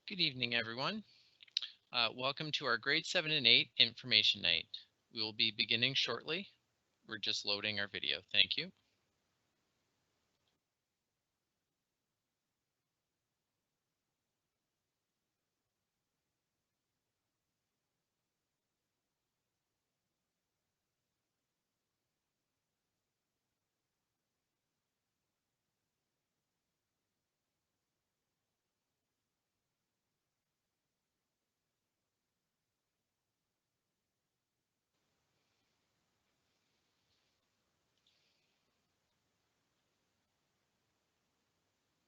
Good evening, everyone. Welcome to our grade 7 and 8 information night. We will be beginning shortly. We're just loading our video. Thank you.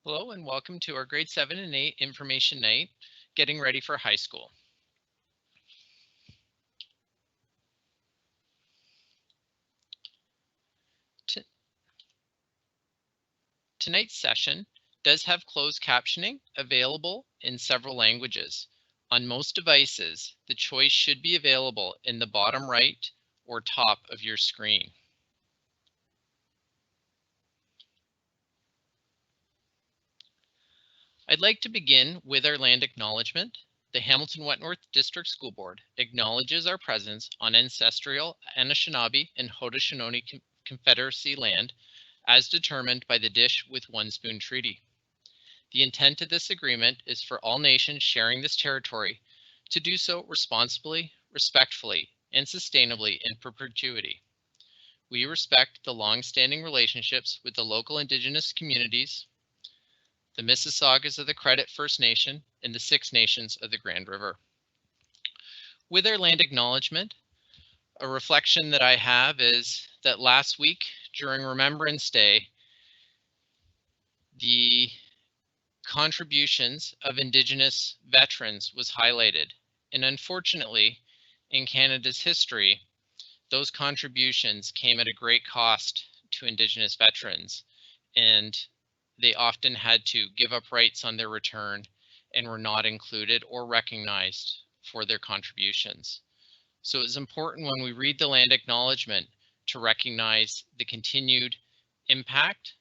Hello and welcome to our grade 7 and 8 information night, getting ready for high school. Tonight's session does have closed captioning available in several languages. On most devices, the choice should be available in the bottom right or top of your screen. I'd like to begin with our land acknowledgement. The Hamilton-Wentworth District School Board acknowledges our presence on ancestral Anishinaabe and Haudenosaunee Confederacy land as determined by the Dish with One Spoon Treaty. The intent of this agreement is for all nations sharing this territory to do so responsibly, respectfully, and sustainably in perpetuity. We respect the long-standing relationships with the local Indigenous communities, the Mississaugas of the Credit First Nation, and the Six Nations of the Grand River. With our land acknowledgement, a reflection that I have is that last week during Remembrance Day, the contributions of Indigenous veterans was highlighted. And unfortunately, in Canada's history, those contributions came at a great cost to Indigenous veterans, and they often had to give up rights on their return and were not included or recognized for their contributions. So it's important when we read the land acknowledgement to recognize the continued impact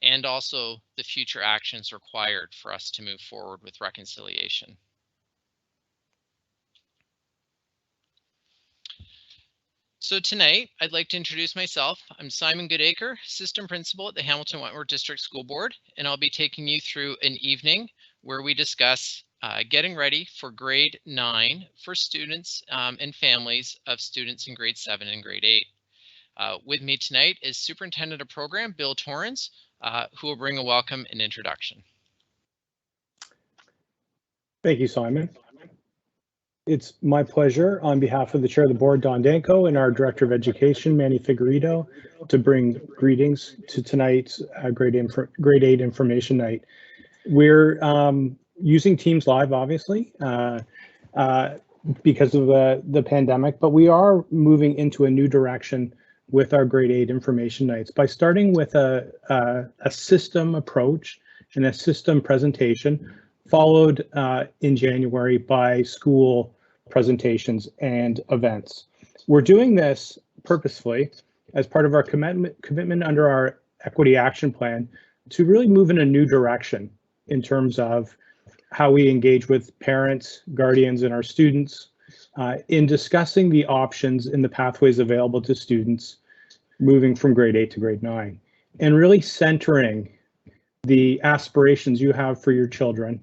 and also the future actions required for us to move forward with reconciliation. So tonight, I'd like to introduce myself. I'm Simon Goodacre, Assistant Principal at the Hamilton-Wentworth District School Board, and I'll be taking you through an evening where we discuss getting ready for grade 9 for students and families of students in grade 7 and grade 8. With me tonight is Superintendent of Program, Bill Torrens, who will bring a welcome and introduction. Thank you, Simon. It's my pleasure on behalf of the Chair of the Board, Don Danko, and our Director of Education, Manny Figueredo, to bring greetings to tonight's grade 8 information night. We're using Teams Live, obviously, because of the pandemic, but we are moving into a new direction with our grade 8 information nights by starting with a system approach and a system presentation, followed in January by school presentations and events. We're doing this purposefully as part of our commitment under our equity action plan to really move in a new direction in terms of how we engage with parents, guardians, and our students in discussing the options and the pathways available to students moving from grade 8 to grade 9, and really centering the aspirations you have for your children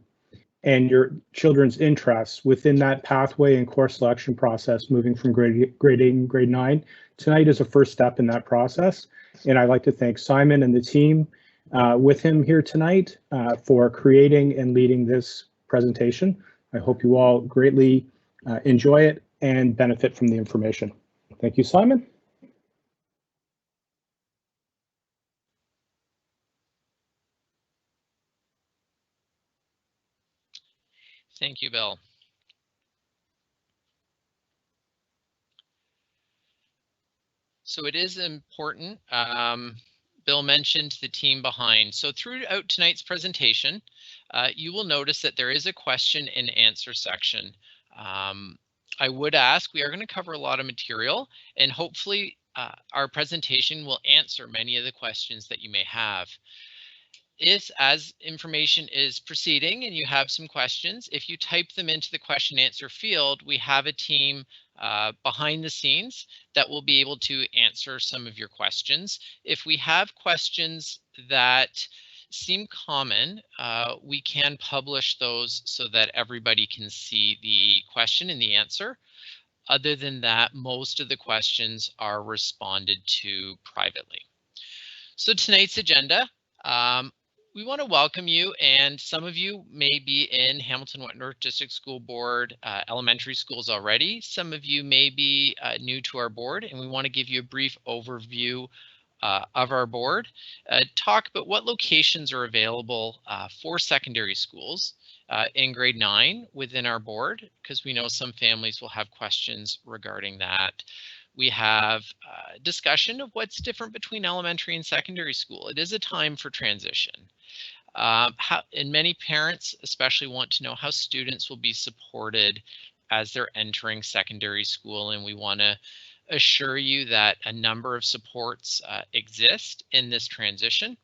and your children's interests within that pathway and course selection process moving from grade 8 and grade 9. Tonight is a first step in that process, and I'd like to thank Simon and the team with him here tonight for creating and leading this presentation. I hope you all greatly enjoy it and benefit from the information. Thank you, Simon. Thank you, Bill. So it is important. Bill mentioned the team behind. So throughout tonight's presentation, you will notice that there is a question and answer section. I would ask, we are going to cover a lot of material, and hopefully our presentation will answer many of the questions that you may have. as information is proceeding and you have some questions, if you type them into the question answer field, we have a team behind the scenes that will be able to answer some of your questions. If we have questions that seem common, we can publish those so that everybody can see the question and the answer. Other than that, most of the questions are responded to privately. So tonight's agenda, we want to welcome you, and some of you may be in Hamilton-Wentworth District School Board elementary schools already. Some of you may be new to our board, and we want to give you a brief overview of our board, talk about what locations are available for secondary schools in grade 9 within our board, because we know some families will have questions regarding that. We have a discussion of what's different between elementary and secondary school. It is a time for transition. And many parents especially want to know how students will be supported as they're entering secondary school, and we want to assure you that a number of supports exist in this transition.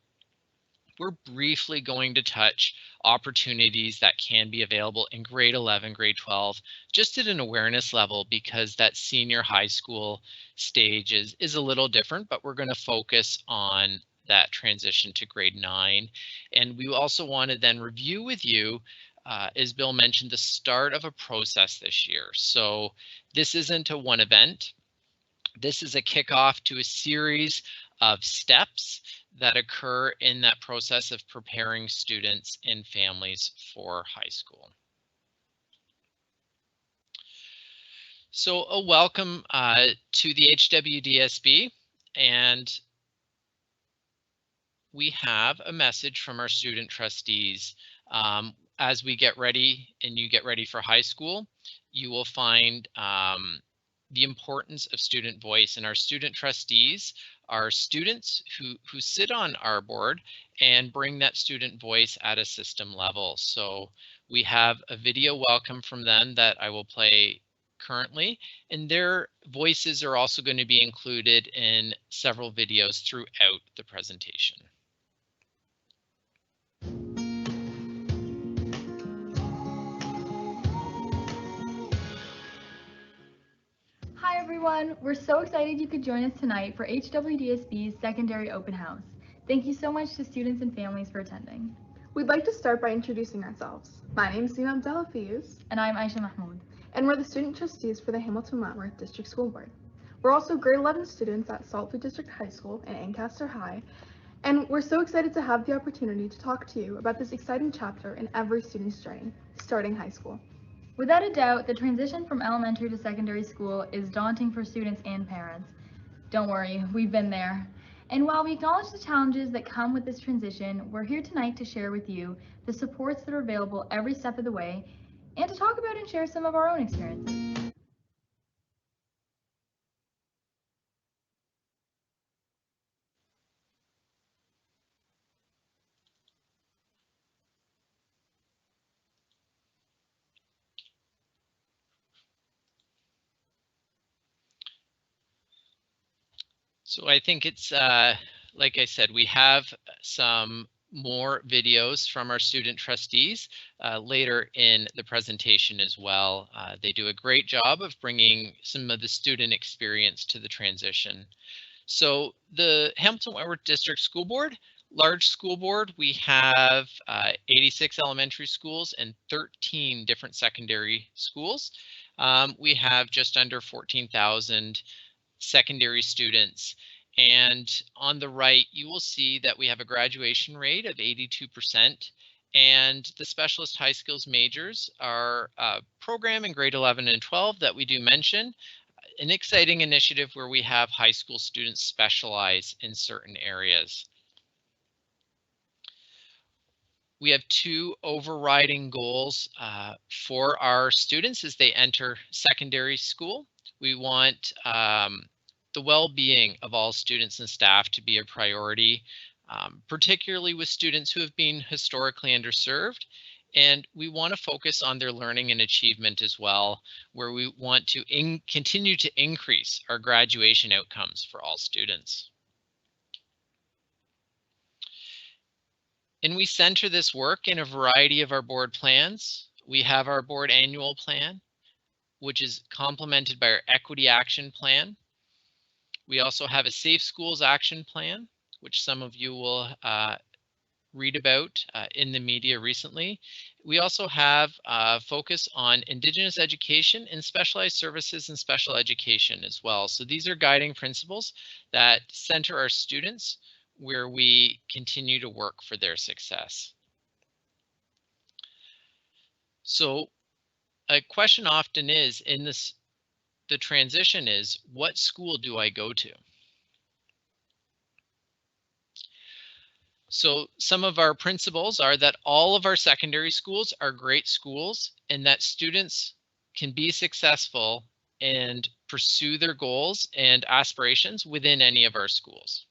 We're briefly going to touch opportunities that can be available in grade 11, grade 12, just at an awareness level, because that senior high school stage is a little different, but we're going to focus on that transition to grade 9. And we also want to then review with you, as Bill mentioned, the start of a process this year. So this isn't a one event. This is a kickoff to a series of steps that occur in that process of preparing students and families for high school. So a welcome to the HWDSB, and we have a message from our student trustees. As we get ready and you get ready for high school, you will find the importance of student voice, and our student trustees are students who sit on our board and bring that student voice at a system level. So we have a video welcome from them that I will play currently, and their voices are also going to be included in several videos throughout the presentation. Hi everyone, we're so excited you could join us tonight for HWDSB's Secondary Open House. Thank you so much to students and families for attending. We'd like to start by introducing ourselves. My name is Seema Abdelafiz. And I'm Aisha Mahmoud. And we're the student trustees for the Hamilton-Wentworth District School Board. We're also grade 11 students at Saltwood District High School in Ancaster High, and we're so excited to have the opportunity to talk to you about this exciting chapter in every student's journey, starting high school. Without a doubt, the transition from elementary to secondary school is daunting for students and parents. Don't worry, we've been there. And while we acknowledge the challenges that come with this transition, we're here tonight to share with you the supports that are available every step of the way, and to talk about and share some of our own experiences. So I think it's, like I said, we have some more videos from our student trustees later in the presentation as well. They do a great job of bringing some of the student experience to the transition. So the Hamilton-Wentworth District School Board, large school board, we have 86 elementary schools and 13 different secondary schools. We have just under 14,000 secondary students, and on the right you will see that we have a graduation rate of 82%, and the specialist high skills majors are a program in grade 11 and 12 that we do mention, an exciting initiative where we have high school students specialize in certain areas. We have two overriding goals for our students as they enter secondary school. We want the well-being of all students and staff to be a priority, particularly with students who have been historically underserved. And we want to focus on their learning and achievement as well, where we want to continue to increase our graduation outcomes for all students. And we center this work in a variety of our board plans. We have our board annual plan, which is complemented by our equity action plan. We also have a Safe Schools action plan, which some of you will read about in the media recently. We also have a focus on Indigenous education and specialized services and special education as well. So these are guiding principles that center our students where we continue to work for their success. So a question often is in the transition is, what school do I go to? So some of our principles are that all of our secondary schools are great schools and that students can be successful and pursue their goals and aspirations within any of our schools.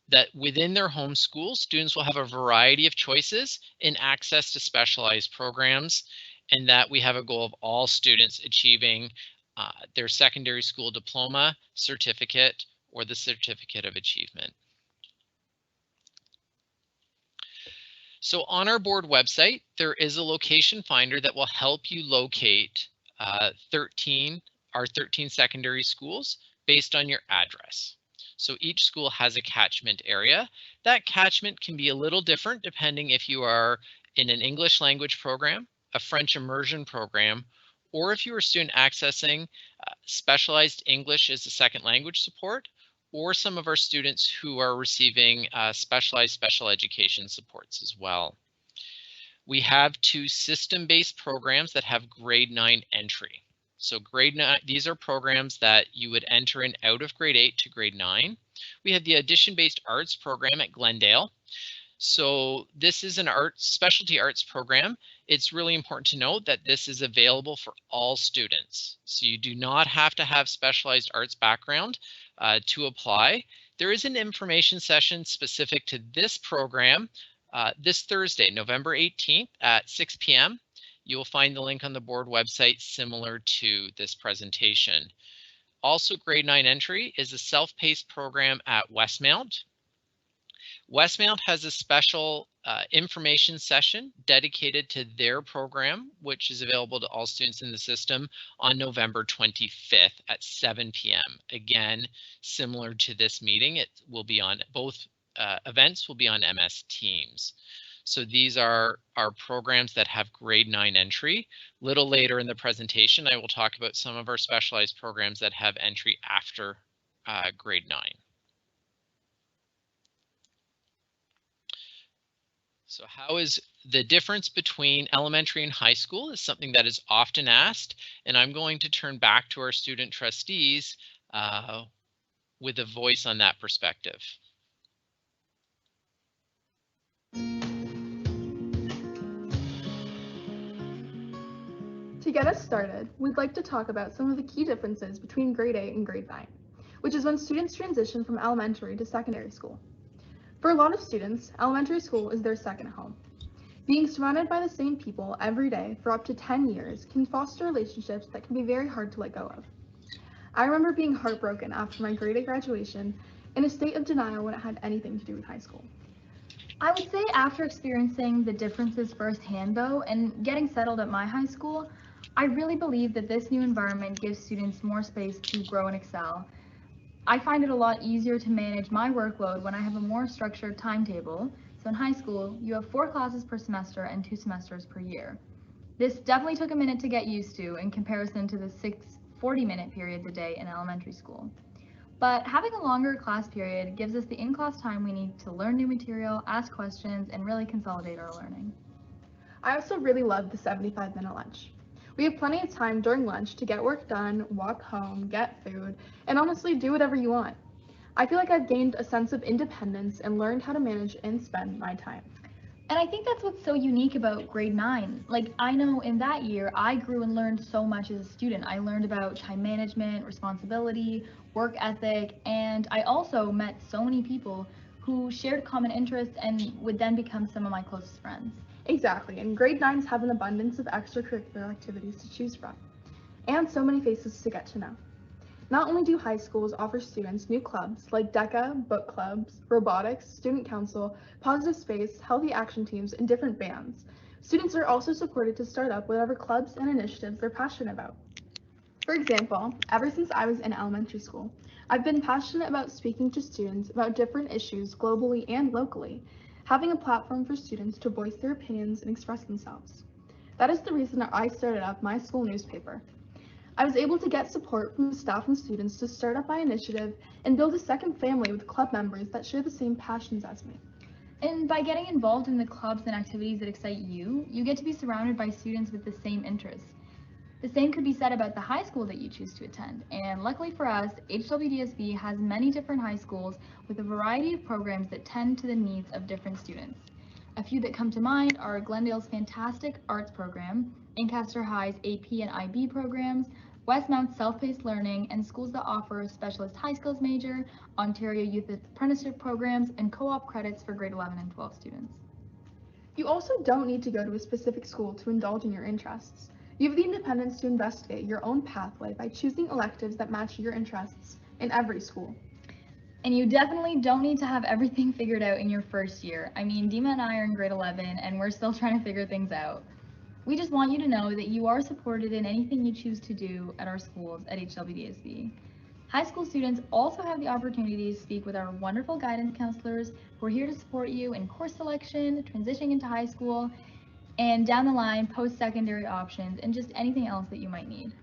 That within their home schools, students will have a variety of choices in access to specialized programs, and that we have a goal of all students achieving their secondary school diploma, certificate, or the certificate of achievement. So on our board website, there is a location finder that will help you locate our 13 secondary schools based on your address. So each school has a catchment area. That catchment can be a little different depending if you are in an English language program, a French immersion program, or if you are a student accessing specialized English as a second language support, or some of our students who are receiving specialized special education supports as well. We have 2 system-based programs that have grade 9 entry. So grade 9, these are programs that you would enter in out of grade 8 to grade 9. We have the addition-based arts program at Glendale. So this is an specialty arts program. It's really important to note that this is available for all students. So you do not have to have specialized arts background to apply. There is an information session specific to this program this Thursday, November 18th at 6 p.m. You'll find the link on the board website similar to this presentation. Also, grade 9 entry is a self-paced program at Westmount. Westmount has a special information session dedicated to their program, which is available to all students in the system on November 25th at 7 p.m. Again, similar to this meeting, it will be on both events will be on MS Teams. So these are our programs that have grade 9 entry. A little later in the presentation, I will talk about some of our specialized programs that have entry after grade 9. So how is the difference between elementary and high school is something that is often asked, and I'm going to turn back to our student trustees with a voice on that perspective. To get us started, we'd like to talk about some of the key differences between grade 8 and grade 9, which is when students transition from elementary to secondary school. For a lot of students, elementary school is their second home. Being surrounded by the same people every day for up to 10 years can foster relationships that can be very hard to let go of. I remember being heartbroken after my grade 8 graduation, in a state of denial when it had anything to do with high school. I would say after experiencing the differences firsthand though, and getting settled at my high school, I really believe that this new environment gives students more space to grow and excel. I find it a lot easier to manage my workload when I have a more structured timetable. So in high school, you have 4 classes per semester and 2 semesters per year. This definitely took a minute to get used to in comparison to the 6 40-minute periods a day in elementary school. But having a longer class period gives us the in-class time we need to learn new material, ask questions, and really consolidate our learning. I also really love the 75-minute lunch. We have plenty of time during lunch to get work done, walk home, get food, and honestly do whatever you want. I feel like I've gained a sense of independence and learned how to manage and spend my time. And I think that's what's so unique about grade 9. Like, I know in that year, I grew and learned so much as a student. I learned about time management, responsibility, work ethic, and I also met so many people who shared common interests and would then become some of my closest friends. Exactly, and grade 9s have an abundance of extracurricular activities to choose from, and so many faces to get to know. Not only do high schools offer students new clubs like DECA, book clubs, robotics, student council, positive space, healthy action teams, and different bands, students are also supported to start up whatever clubs and initiatives they're passionate about. For example, ever since I was in elementary school, I've been passionate about speaking to students about different issues globally and locally, having a platform for students to voice their opinions and express themselves. That is the reason I started up my school newspaper. I was able to get support from the staff and students to start up my initiative and build a second family with club members that share the same passions as me. And by getting involved in the clubs and activities that excite you, you get to be surrounded by students with the same interests. The same could be said about the high school that you choose to attend, and luckily for us, HWDSB has many different high schools with a variety of programs that tend to the needs of different students. A few that come to mind are Glendale's fantastic arts program, Ancaster High's AP and IB programs, Westmount's self-paced learning, and schools that offer a specialist high skills major, Ontario Youth Apprenticeship programs, and co-op credits for grade 11 and 12 students. You also don't need to go to a specific school to indulge in your interests. You have the independence to investigate your own pathway by choosing electives that match your interests in every school. And you definitely don't need to have everything figured out in your first year. I mean, Dima and I are in grade 11 and we're still trying to figure things out. We just want you to know that you are supported in anything you choose to do at our schools at HWDSB. High school students also have the opportunity to speak with our wonderful guidance counselors who are here to support you in course selection, transitioning into high school, and down the line, post-secondary options, and just anything else that you might need.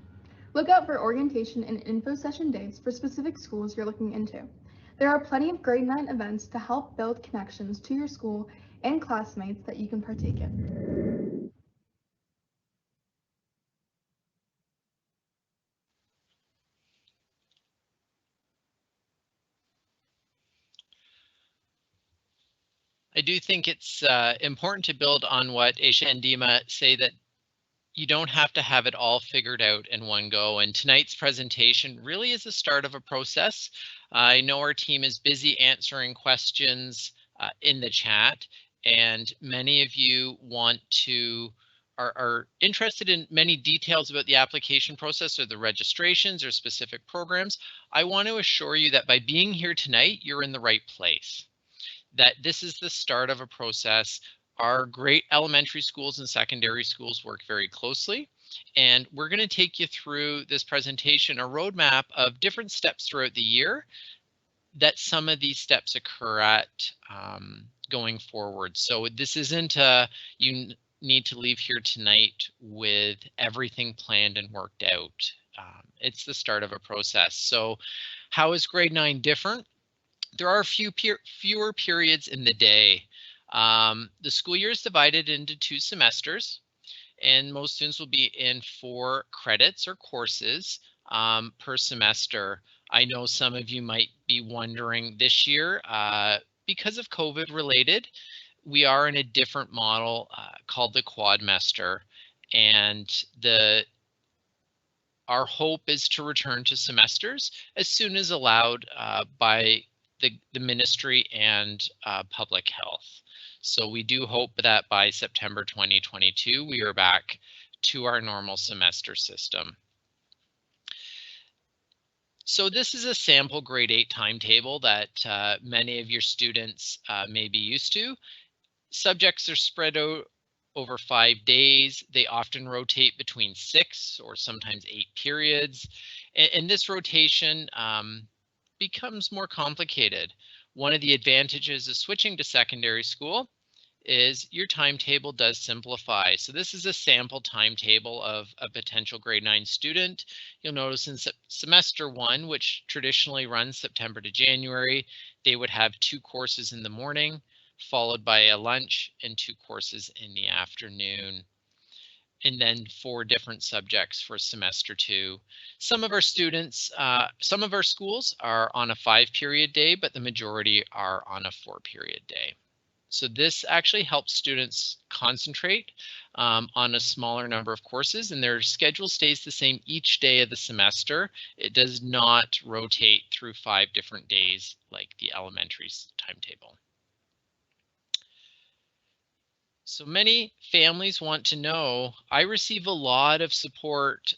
Look out for orientation and info session dates for specific schools you're looking into. There are plenty of grade 9 events to help build connections to your school and classmates that you can partake in. I do think it's important to build on what Aisha and Dima say, that you don't have to have it all figured out in one go. And tonight's presentation really is the start of a process. I know our team is busy answering questions in the chat, and many of you are interested in many details about the application process or the registrations or specific programs. I want to assure you that by being here tonight, you're in the right place, that this is the start of a process. Our great elementary schools and secondary schools work very closely, and we're going to take you through this presentation, a roadmap of different steps throughout the year that some of these steps occur at going forward. So this isn't you need to leave here tonight with everything planned and worked out. It's the start of a process. So how is grade 9 different? There are fewer periods in the day. The school year is divided into 2 semesters, and most students will be in 4 credits or courses per semester. I know some of you might be wondering this year, because of COVID related, we are in a different model called the quadmester, and our hope is to return to semesters as soon as allowed by the ministry and public health. So we do hope that by September 2022, we are back to our normal semester system. So this is a sample grade 8 timetable that many of your students may be used to. Subjects are spread out over 5 days. They often rotate between 6 or sometimes 8 periods. And this rotation becomes more complicated. One of the advantages of switching to secondary school is your timetable does simplify. So this is a sample timetable of a potential grade 9 student. You'll notice in semester 1, which traditionally runs September to January, they would have 2 courses in the morning, followed by a lunch and 2 courses in the afternoon, and then 4 different subjects for semester 2. Some of our students, some of our schools are on a 5-period day, but the majority are on a 4-period day. So this actually helps students concentrate on a smaller number of courses, and their schedule stays the same each day of the semester. It does not rotate through 5 different days like the elementary timetable. So many families want to know, I receive a lot of support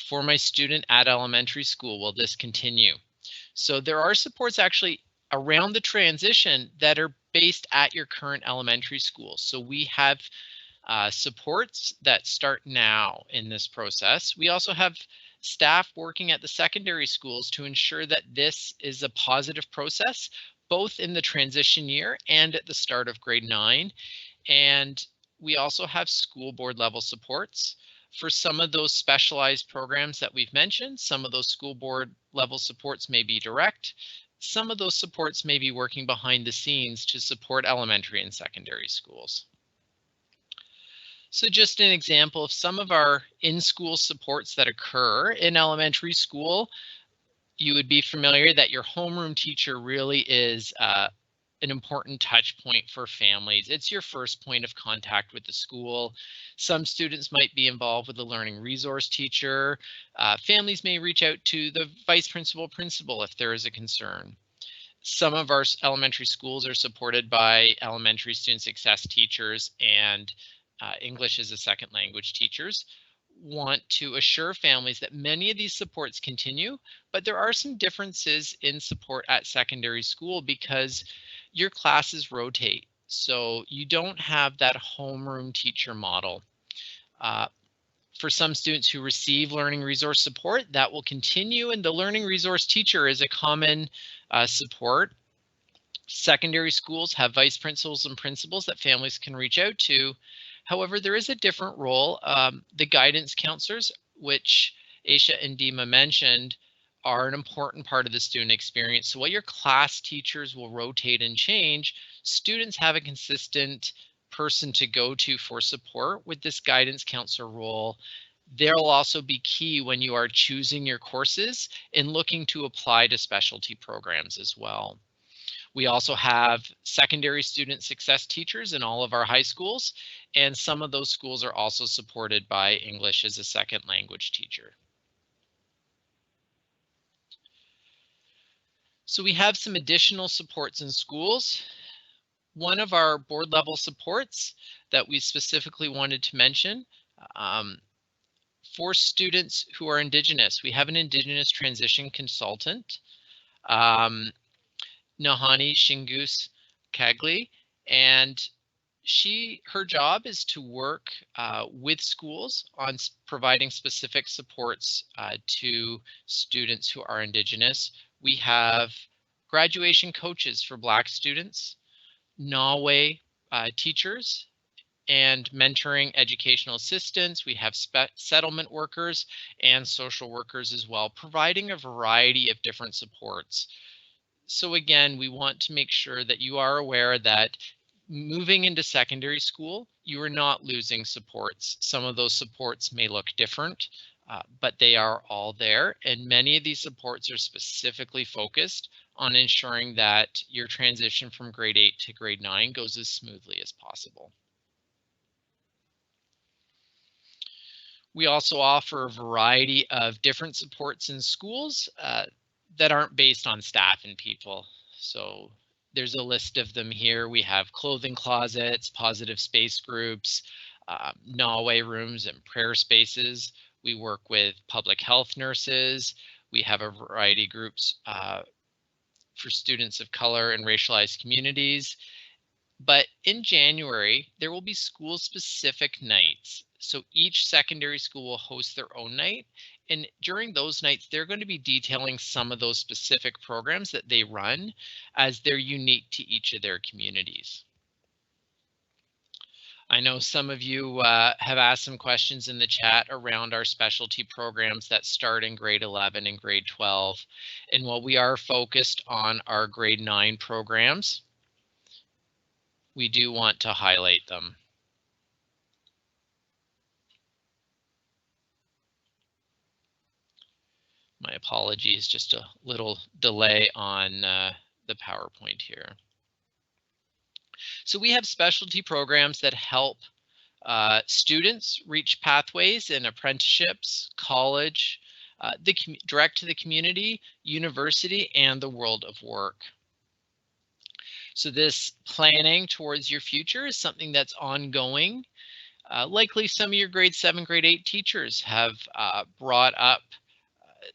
for my student at elementary school, will this continue? So there are supports actually around the transition that are based at your current elementary school. So we have supports that start now in this process. We also have staff working at the secondary schools to ensure that this is a positive process, both in the transition year and at the start of grade 9. And we also have school board level supports for some of those specialized programs that we've mentioned. Some of those school board level supports may be direct. Some of those supports may be working behind the scenes to support elementary and secondary schools. So just an example of some of our in-school supports that occur in elementary school. You would be familiar that your homeroom teacher really is an important touch point for families. It's your first point of contact with the school. Some students might be involved with a learning resource teacher. Families may reach out to the vice principal if there is a concern. Some of our elementary schools are supported by elementary student success teachers and English as a second language teachers. Want to assure families that many of these supports continue, but there are some differences in support at secondary school because your classes rotate. So you don't have that homeroom teacher model. For some students who receive learning resource support, that will continue, and the learning resource teacher is a common support. Secondary schools have vice principals and principals that families can reach out to. However, there is a different role. The guidance counselors, which Aisha and Dima mentioned, are an important part of the student experience. So while your class teachers will rotate and change, students have a consistent person to go to for support with this guidance counselor role. They'll also be key when you are choosing your courses and looking to apply to specialty programs as well. We also have secondary student success teachers in all of our high schools, and some of those schools are also supported by English as a second language teacher. So we have some additional supports in schools. One of our board level supports that we specifically wanted to mention, for students who are Indigenous, we have an Indigenous transition consultant, Nahani Shingus Kagli, and her job is to work with schools on providing specific supports to students who are Indigenous. We have graduation coaches for Black students, Nawe teachers, and mentoring educational assistants. We have settlement workers and social workers as well, providing a variety of different supports. So again, we want to make sure that you are aware that moving into secondary school, you are not losing supports. Some of those supports may look different, but they are all there. And many of these supports are specifically focused on ensuring that your transition from grade 8 to grade 9 goes as smoothly as possible. We also offer a variety of different supports in schools that aren't based on staff and people. So there's a list of them here. We have clothing closets, positive space groups, Nawe rooms and prayer spaces. We work with public health nurses. We have a variety of groups for students of color and racialized communities. But in January, there will be school-specific nights. So each secondary school will host their own night. And during those nights, they're going to be detailing some of those specific programs that they run as they're unique to each of their communities. I know some of you have asked some questions in the chat around our specialty programs that start in grade 11 and grade 12. And while we are focused on our grade 9 programs, we do want to highlight them. My apologies, just a little delay on the PowerPoint here. So we have specialty programs that help students reach pathways in apprenticeships, college, direct to the community, university, and the world of work. So this planning towards your future is something that's ongoing. Likely some of your grade 7, grade 8 teachers have brought up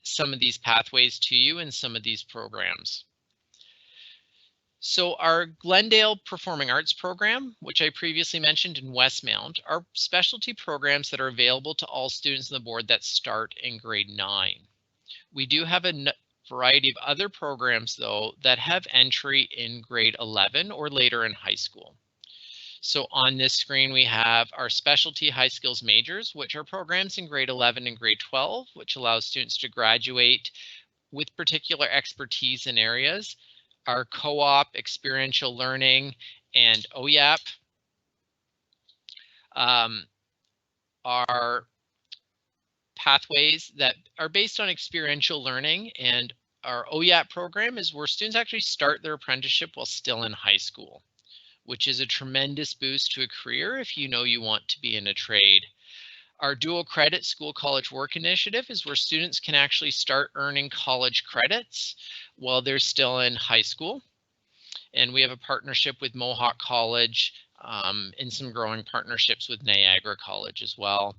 some of these pathways to you in some of these programs. So our Glendale Performing Arts program, which I previously mentioned in Westmount, are specialty programs that are available to all students on the board that start in grade 9. We do have a variety of other programs, though, that have entry in grade 11 or later in high school. So on this screen, we have our specialty high skills majors, which are programs in grade 11 and grade 12, which allows students to graduate with particular expertise in areas. Our co-op, experiential learning, and OYAP are pathways that are based on experiential learning, and our OYAP program is where students actually start their apprenticeship while still in high school, which is a tremendous boost to a career if you know you want to be in a trade. Our dual credit school college work initiative is where students can actually start earning college credits while they're still in high school. And we have a partnership with Mohawk College and some growing partnerships with Niagara College as well.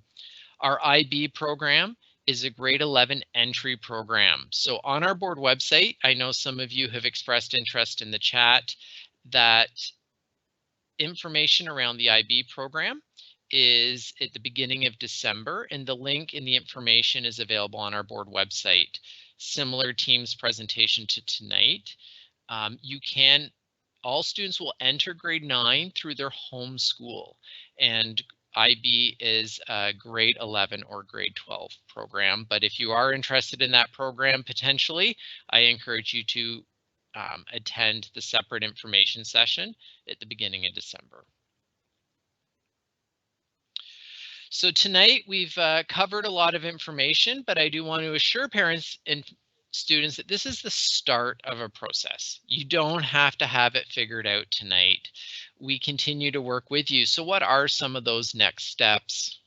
Our IB program is a grade 11 entry program. So on our board website, I know some of you have expressed interest in the chat that information around the IB program is at the beginning of December, and the link in the information is available on our board website. Similar team's presentation to tonight. All students will enter grade 9 through their home school, and IB is a grade 11 or grade 12 program. But if you are interested in that program potentially, I encourage you to attend the separate information session at the beginning of December. So tonight we've covered a lot of information, but I do want to assure parents and students that this is the start of a process. You don't have to have it figured out tonight. We continue to work with you. So what are some of those next steps?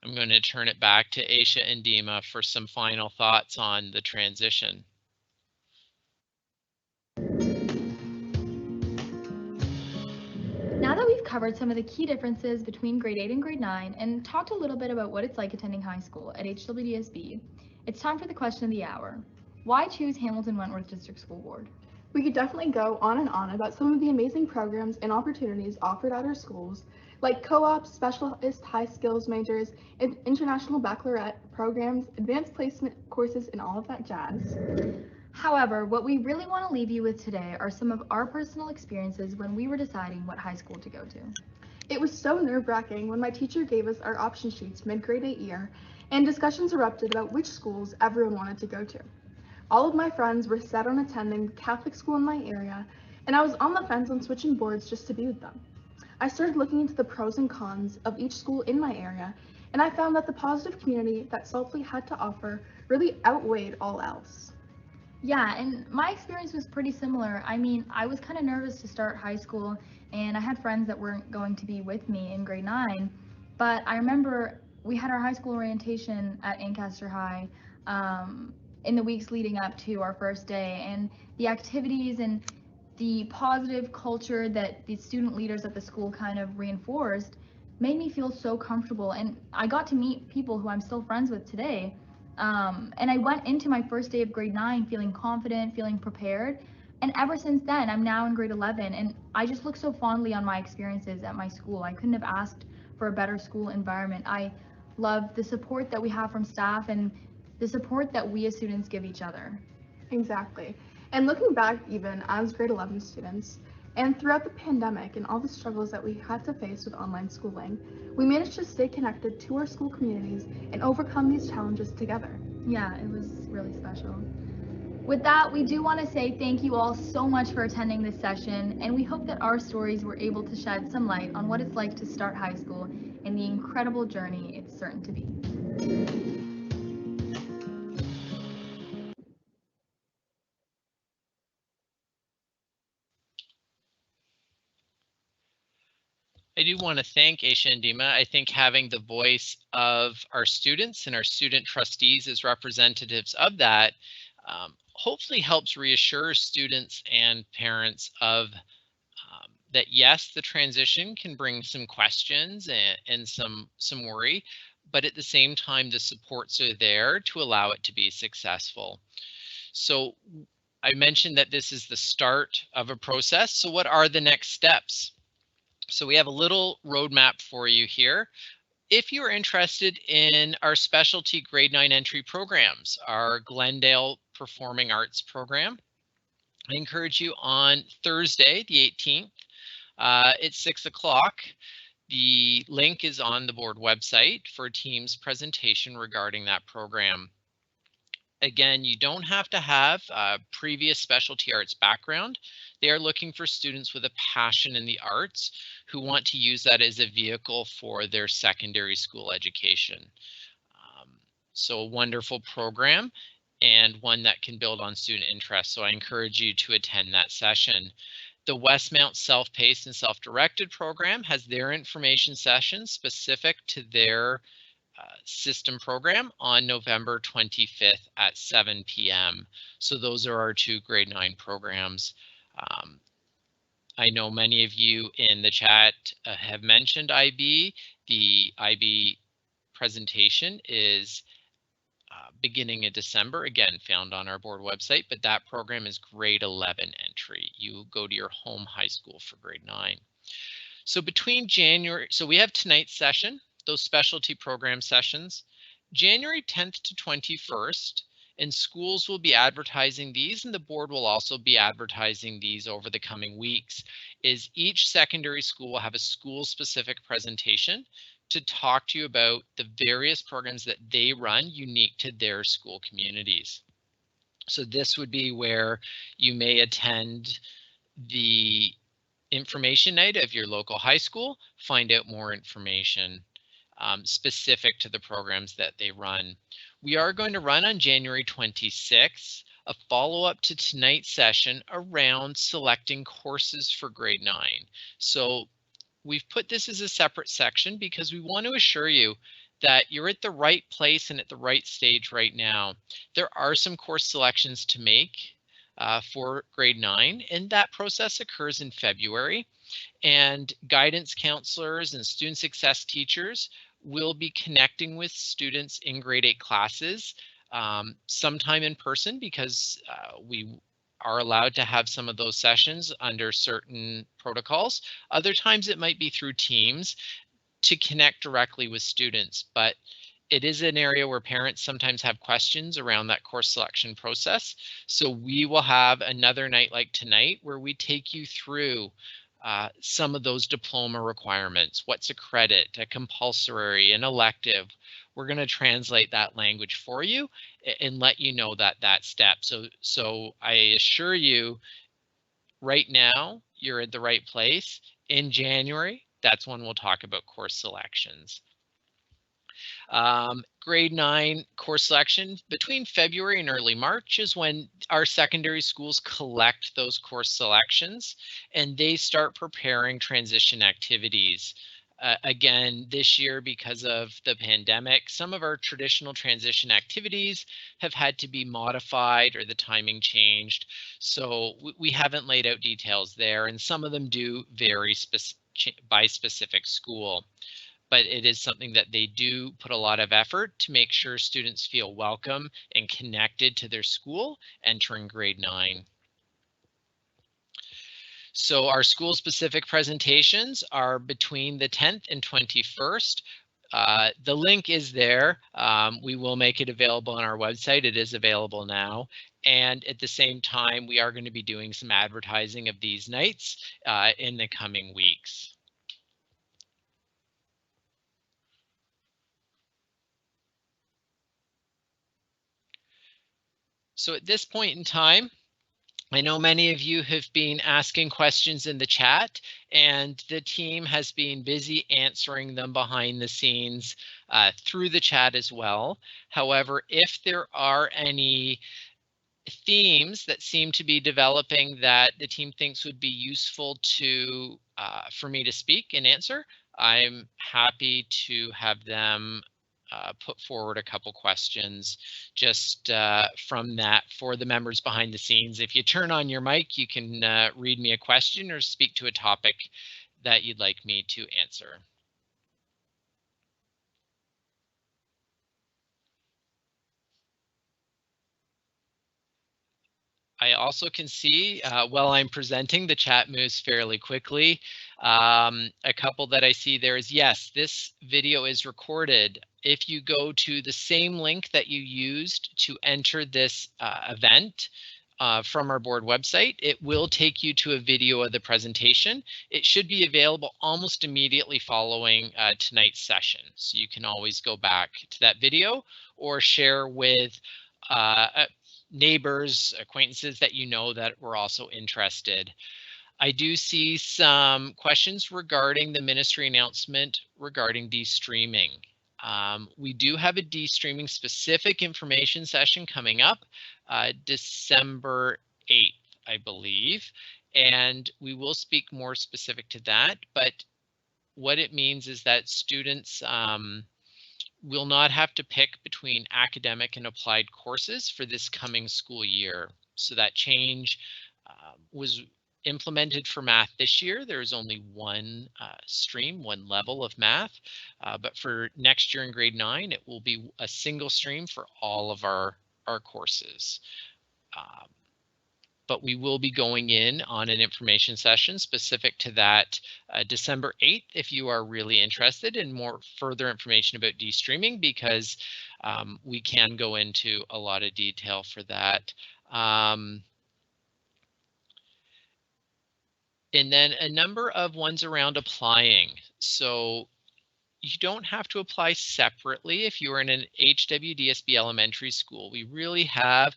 I'm going to turn it back to Aisha and Dima for some final thoughts on the transition. Now that we've covered some of the key differences between grade 8 and grade 9 and talked a little bit about what it's like attending high school at HWDSB, it's time for the question of the hour. Why choose Hamilton-Wentworth District School Board? We could definitely go on and on about some of the amazing programs and opportunities offered at our schools, like co-ops, specialist high skills majors, and international baccalaureate programs, advanced placement courses, and all of that jazz. However, what we really want to leave you with today are some of our personal experiences when we were deciding what high school to go to. It was so nerve-wracking when my teacher gave us our option sheets mid-grade 8 year, and discussions erupted about which schools everyone wanted to go to. All of my friends were set on attending the Catholic school in my area, and I was on the fence on switching boards just to be with them. I started looking into the pros and cons of each school in my area, and I found that the positive community that Saltley had to offer really outweighed all else. Yeah, and my experience was pretty similar. I mean, I was kind of nervous to start high school, and I had friends that weren't going to be with me in grade 9, but I remember we had our high school orientation at Ancaster High in the weeks leading up to our first day, and the activities and the positive culture that the student leaders at the school kind of reinforced made me feel so comfortable, and I got to meet people who I'm still friends with today. And I went into my first day of grade 9 feeling confident, feeling prepared, and ever since then I'm now in grade 11, and I just look so fondly on my experiences at my school. I couldn't have asked for a better school environment. I love the support that we have from staff and the support that we as students give each other. Exactly. And looking back even as grade 11 students, and throughout the pandemic and all the struggles that we had to face with online schooling, we managed to stay connected to our school communities and overcome these challenges together. Yeah, it was really special. With that, we do want to say thank you all so much for attending this session, and we hope that our stories were able to shed some light on what it's like to start high school and the incredible journey it's certain to be. I do want to thank Aisha and Dima. I think having the voice of our students and our student trustees as representatives of that hopefully helps reassure students and parents of that yes, the transition can bring some questions and some worry, but at the same time, the supports are there to allow it to be successful. So I mentioned that this is the start of a process. So what are the next steps? So we have a little roadmap for you here. If you're interested in our specialty grade 9 entry programs, our Glendale Performing Arts program, I encourage you on Thursday, the 18th, at 6 o'clock. The link is on the board website for Team's presentation regarding that program. Again, you don't have to have a previous specialty arts background. They are looking for students with a passion in the arts who want to use that as a vehicle for their secondary school education. So a wonderful program and one that can build on student interest. So I encourage you to attend that session. The Westmount Self-Paced and Self-Directed program has their information session specific to their system program on November 25th at 7 p.m. So those are our two grade 9 programs. I know many of you in the chat have mentioned IB. The IB presentation is beginning in December, again, found on our board website, but that program is grade 11 entry. You go to your home high school for grade 9. So between January, so we have tonight's session, those specialty program sessions, January 10th to 21st, and schools will be advertising these, and the board will also be advertising these over the coming weeks, is each secondary school will have a school-specific presentation to talk to you about the various programs that they run unique to their school communities. So this would be where you may attend the information night of your local high school, find out more information specific to the programs that they run. We are going to run on January 26th, a follow-up to tonight's session around selecting courses for grade 9. So we've put this as a separate section because we want to assure you that you're at the right place and at the right stage right now. There are some course selections to make for grade 9, and that process occurs in February. And guidance counselors and student success teachers will be connecting with students in grade 8 classes sometime in person, because we are allowed to have some of those sessions under certain protocols. Other times it might be through Teams to connect directly with students, but it is an area where parents sometimes have questions around that course selection process. So we will have another night like tonight where we take you through some of those diploma requirements. What's a credit, a compulsory, an elective? We're going to translate that language for you and let you know that step. So I assure you right now you're at the right place. In January, that's when we'll talk about course selections. Grade 9 course selection between February and early March is when our secondary schools collect those course selections and they start preparing transition activities. Again, this year, because of the pandemic, some of our traditional transition activities have had to be modified or the timing changed. So we haven't laid out details there, and some of them do vary by specific school. But it is something that they do put a lot of effort to make sure students feel welcome and connected to their school entering grade 9. So our school specific presentations are between the 10th and 21st. The link is there. We will make it available on our website. It is available now. And at the same time, we are going to be doing some advertising of these nights in the coming weeks. So at this point in time, I know many of you have been asking questions in the chat, and the team has been busy answering them behind the scenes through the chat as well. However, if there are any themes that seem to be developing that the team thinks would be useful to for me to speak and answer, I'm happy to have them put forward a couple questions just from that for the members behind the scenes. If you turn on your mic, you can read me a question or speak to a topic that you'd like me to answer. I also can see while I'm presenting, the chat moves fairly quickly. A couple that I see there is, yes, this video is recorded. If you go to the same link that you used to enter this event from our board website, it will take you to a video of the presentation. It should be available almost immediately following tonight's session. So you can always go back to that video or share with neighbors, acquaintances that you know that were also interested. I do see some questions regarding the ministry announcement regarding de-streaming. We do have a de-streaming specific information session coming up December 8th, I believe, and we will speak more specific to that. But what it means is that students will not have to pick between academic and applied courses for this coming school year. So that change was implemented for math this year. There is only one stream, one level of math, but for next year in grade 9, it will be a single stream for all of our courses. But we will be going in on an information session specific to that December 8th if you are really interested in more further information about de-streaming, because we can go into a lot of detail for that. And then a number of ones around applying. So you don't have to apply separately if you are in an HWDSB elementary school. We really have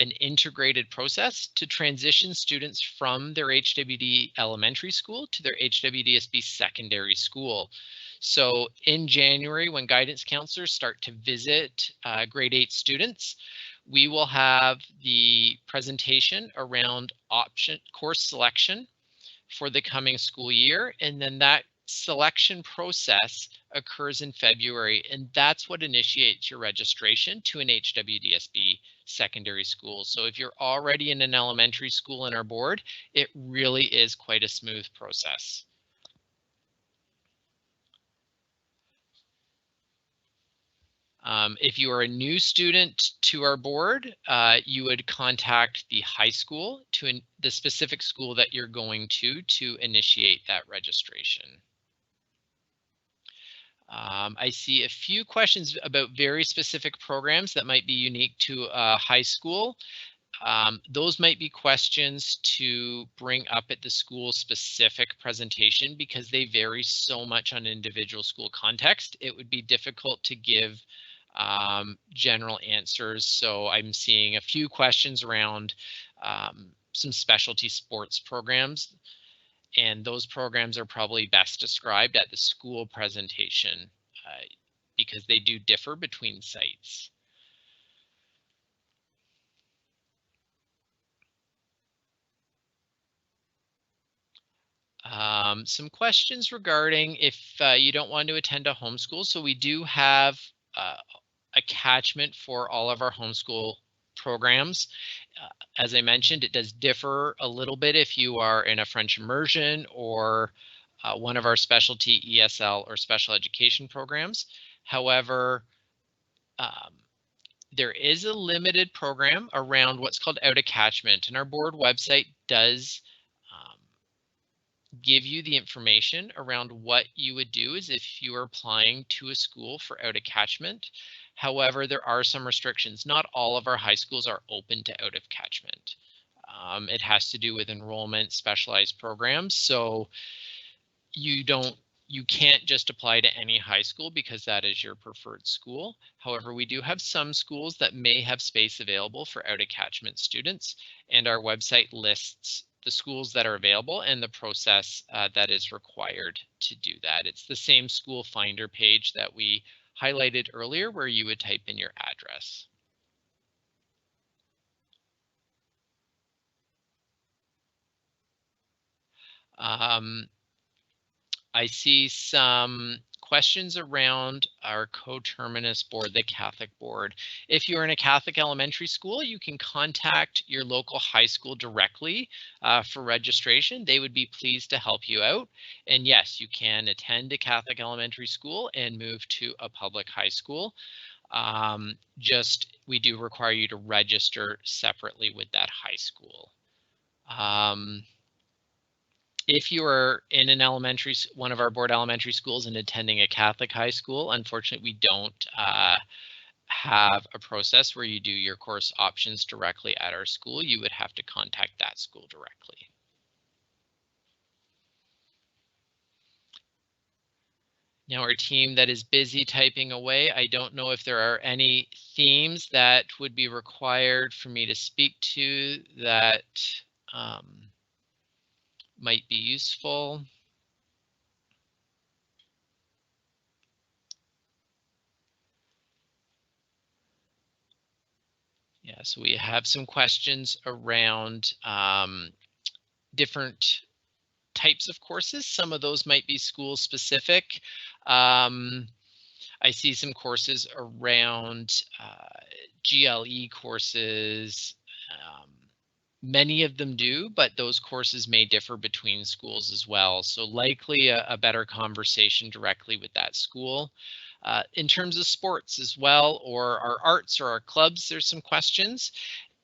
an integrated process to transition students from their HWD elementary school to their HWDSB secondary school. So in January, when guidance counselors start to visit grade 8 students, we will have the presentation around option course selection for the coming school year, and then that selection process occurs in February, and that's what initiates your registration to an HWDSB secondary school. So if you're already in an elementary school in our board, it really is quite a smooth process. If you are a new student to our board, you would contact the high school to the specific school that you're going to initiate that registration. I see a few questions about very specific programs that might be unique to a high school. Those might be questions to bring up at the school specific presentation because they vary so much on individual school context. It would be difficult to give general answers. So I'm seeing a few questions around some specialty sports programs, and those programs are probably best described at the school presentation because they do differ between sites. Some questions regarding if you don't want to attend a homeschool. So we do have a catchment for all of our homeschool programs. As I mentioned, it does differ a little bit if you are in a French immersion or one of our specialty ESL or special education programs. However, there is a limited program around what's called out of catchment, and our board website does give you the information around what you would do is if you are applying to a school for out of catchment. However, there are some restrictions. Not all of our high schools are open to out of catchment. It has to do with enrollment, specialized programs. So you can't just apply to any high school because that is your preferred school. However, we do have some schools that may have space available for out of catchment students, and our website lists the schools that are available and the process that is required to do that. It's the same school finder page that we highlighted earlier where you would type in your address. I see some questions around our coterminous board, the Catholic board. If you're in a Catholic elementary school, you can contact your local high school directly for registration. They would be pleased to help you out. And yes, you can attend a Catholic elementary school and move to a public high school. We do require you to register separately with that high school. If you are in an one of our board elementary schools and attending a Catholic high school, unfortunately, we don't have a process where you do your course options directly at our school. You would have to contact that school directly. Now our team that is busy typing away, I don't know if there are any themes that would be required for me to speak to that might be useful. Yeah, so we have some questions around different types of courses. Some of those might be school specific. I see some courses around GLE courses. Many of them do, but those courses may differ between schools as well. So likely a better conversation directly with that school. In terms of sports as well, or our arts or our clubs, there's some questions.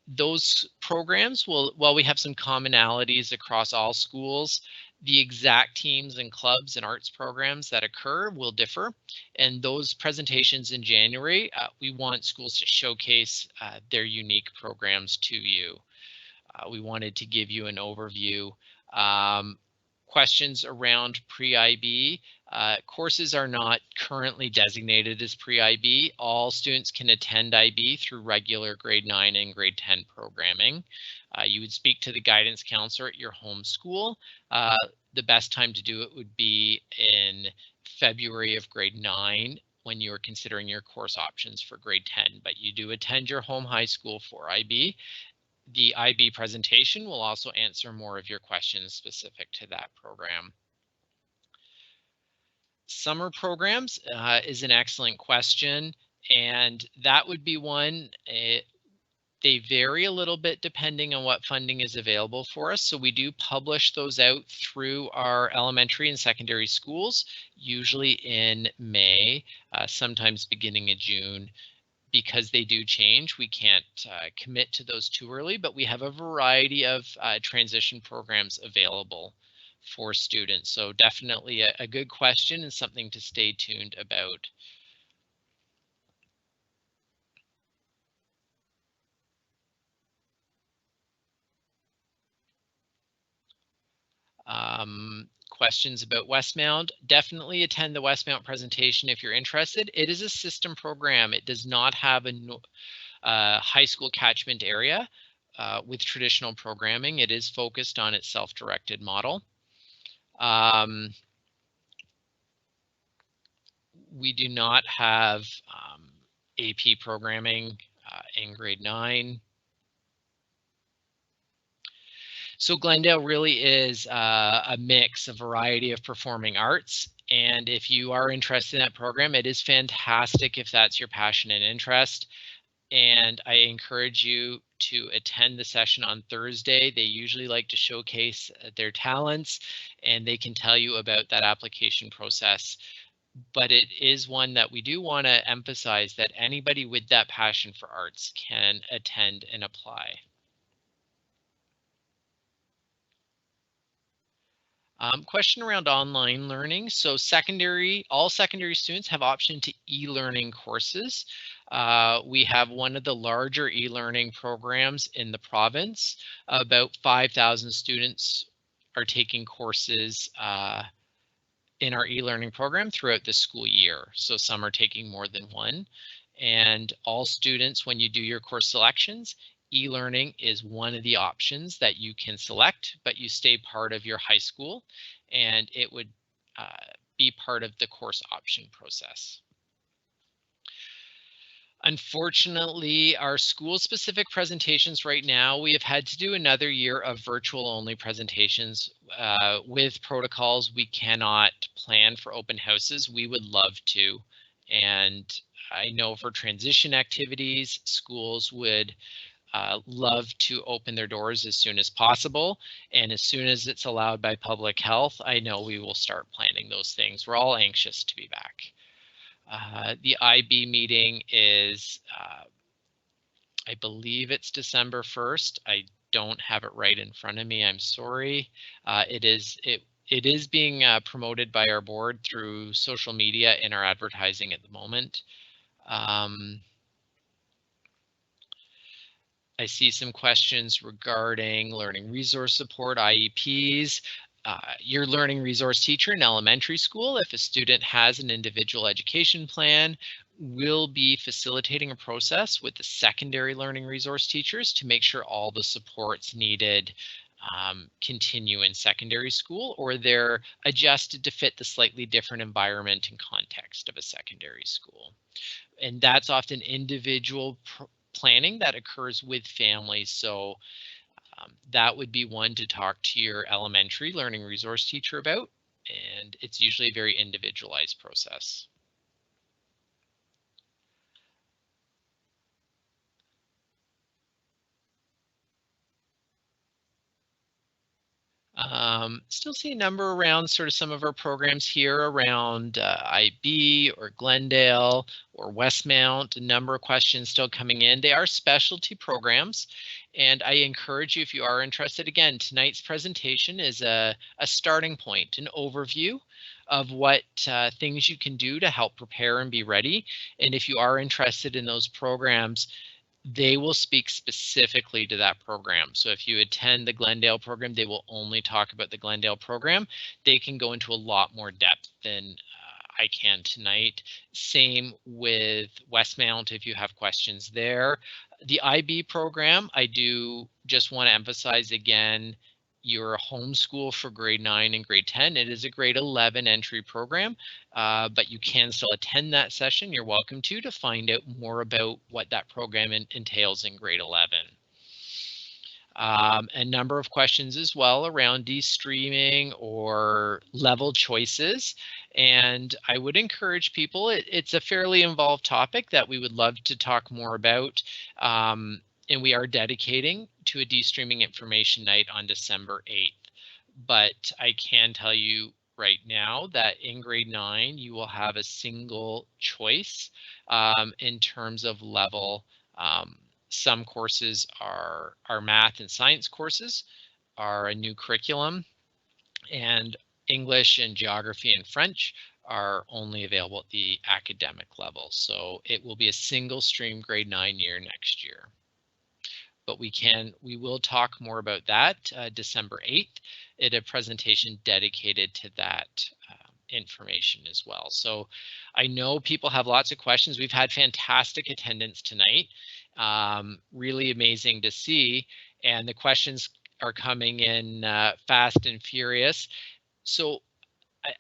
Those programs will, while we have some commonalities across all schools, the exact teams and clubs and arts programs that occur will differ. And those presentations in January, we want schools to showcase their unique programs to you. We wanted to give you an overview. Questions around pre-IB. Courses are not currently designated as pre-IB. All students can attend IB through regular grade 9 and grade 10 programming. You would speak to the guidance counselor at your home school. The best time to do it would be in February of grade 9 when you're considering your course options for grade 10, but you do attend your home high school for IB. The IB presentation will also answer more of your questions specific to that program. Summer programs is an excellent question, and that would be one. They vary a little bit depending on what funding is available for us. So we do publish those out through our elementary and secondary schools, usually in May, sometimes beginning of June. Because they do change, we can't commit to those too early, but we have a variety of transition programs available for students. So definitely a good question and something to stay tuned about. Questions about Westmount. Definitely attend the Westmount presentation if you're interested. It is a system program. It does not have a high school catchment area with traditional programming. It is focused on its self-directed model. We do not have AP programming in grade 9. So Glendale really is a mix, a variety of performing arts. And if you are interested in that program, it is fantastic if that's your passion and interest. And I encourage you to attend the session on Thursday. They usually like to showcase their talents, and they can tell you about that application process. But it is one that we do want to emphasize that anybody with that passion for arts can attend and apply. Question around online learning. So all secondary students have option to e-learning courses. We have one of the larger e-learning programs in the province. About 5,000 students are taking courses in our e-learning program throughout the school year. So some are taking more than one. And all students, when you do your course selections, e-learning is one of the options that you can select, but you stay part of your high school, and it would be part of the course option process. Unfortunately, our school-specific presentations right now, we have had to do another year of virtual-only presentations. With protocols, we cannot plan for open houses. We would love to. And I know for transition activities, schools would love to open their doors as soon as possible. And as soon as it's allowed by public health, I know we will start planning those things. We're all anxious to be back. The IB meeting is, I believe it's December 1st. I don't have it right in front of me. I'm sorry. It is being promoted by our board through social media and our advertising at the moment. I see some questions regarding learning resource support, IEPs. Your learning resource teacher in elementary school, if a student has an individual education plan, will be facilitating a process with the secondary learning resource teachers to make sure all the supports needed continue in secondary school, or they're adjusted to fit the slightly different environment and context of a secondary school. And that's often individual planning that occurs with families. So that would be one to talk to your elementary learning resource teacher about, and it's usually a very individualized process. Still see a number around sort of some of our programs here around IB or Glendale or Westmount. A number of questions still coming in. They are specialty programs, and I encourage you, if you are interested, again, tonight's presentation is a starting point, an overview of what things you can do to help prepare and be ready. And if you are interested in those programs, they will speak specifically to that program. So if you attend the Glendale program, they will only talk about the Glendale program. They can go into a lot more depth than I can tonight. Same with Westmount if you have questions there. The IB program, I do just want to emphasize again, you're a homeschool for grade 9 and grade 10. It is a grade 11 entry program, but you can still attend that session. You're welcome to find out more about what that program entails in grade 11. A number of questions as well around de-streaming or level choices. And I would encourage people, it's a fairly involved topic that we would love to talk more about. And we are dedicating to a de-streaming information night on December 8th. But I can tell you right now that in grade 9, you will have a single choice in terms of level. Some courses are math and science courses, are a new curriculum, and English and geography and French are only available at the academic level. So it will be a single stream grade 9 year next year. But we will talk more about that December 8th at a presentation dedicated to that information as well. So I know people have lots of questions. We've had fantastic attendance tonight. Really amazing to see. And the questions are coming in fast and furious. So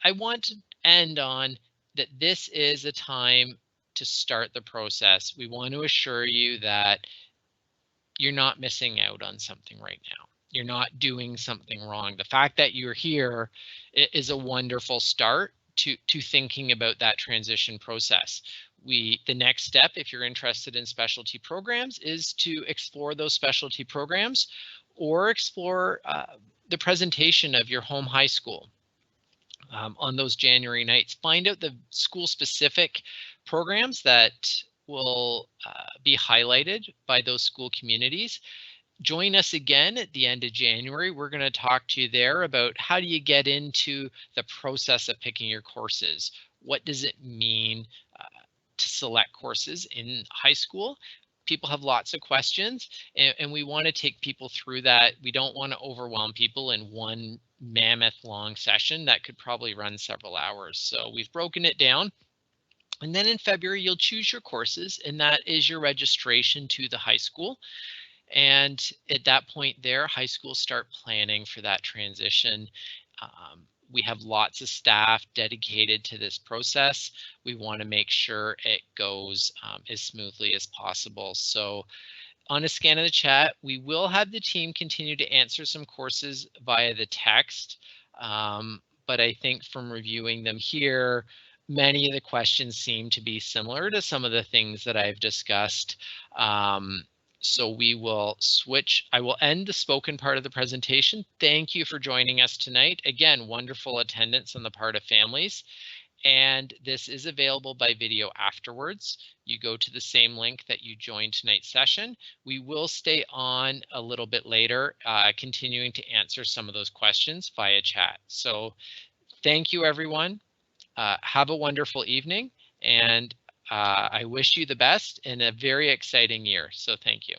I want to end on that this is a time to start the process. We want to assure you that you're not missing out on something right now. You're not doing something wrong. The fact that you're here is a wonderful start to thinking about that transition process. The next step, if you're interested in specialty programs, is to explore those specialty programs or explore the presentation of your home high school on those January nights. Find out the school-specific programs that will be highlighted by those school communities. Join us again at the end of January. We're going to talk to you there about how do you get into the process of picking your courses? What does it mean to select courses in high school? People have lots of questions, and we want to take people through that. We don't want to overwhelm people in one mammoth long session that could probably run several hours. So we've broken it down. And then in February, you'll choose your courses, and that is your registration to the high school. And at that point there, high schools start planning for that transition. We have lots of staff dedicated to this process. We want to make sure it goes as smoothly as possible. So on a scan of the chat, we will have the team continue to answer some courses via the text. But I think from reviewing them here, many of the questions seem to be similar to some of the things that I've discussed. So we will switch. I will end the spoken part of the presentation. Thank you for joining us tonight. Again, wonderful attendance on the part of families. And this is available by video afterwards. You go to the same link that you joined tonight's session. We will stay on a little bit later, continuing to answer some of those questions via chat. So thank you, everyone. Have a wonderful evening, and I wish you the best in a very exciting year. So thank you.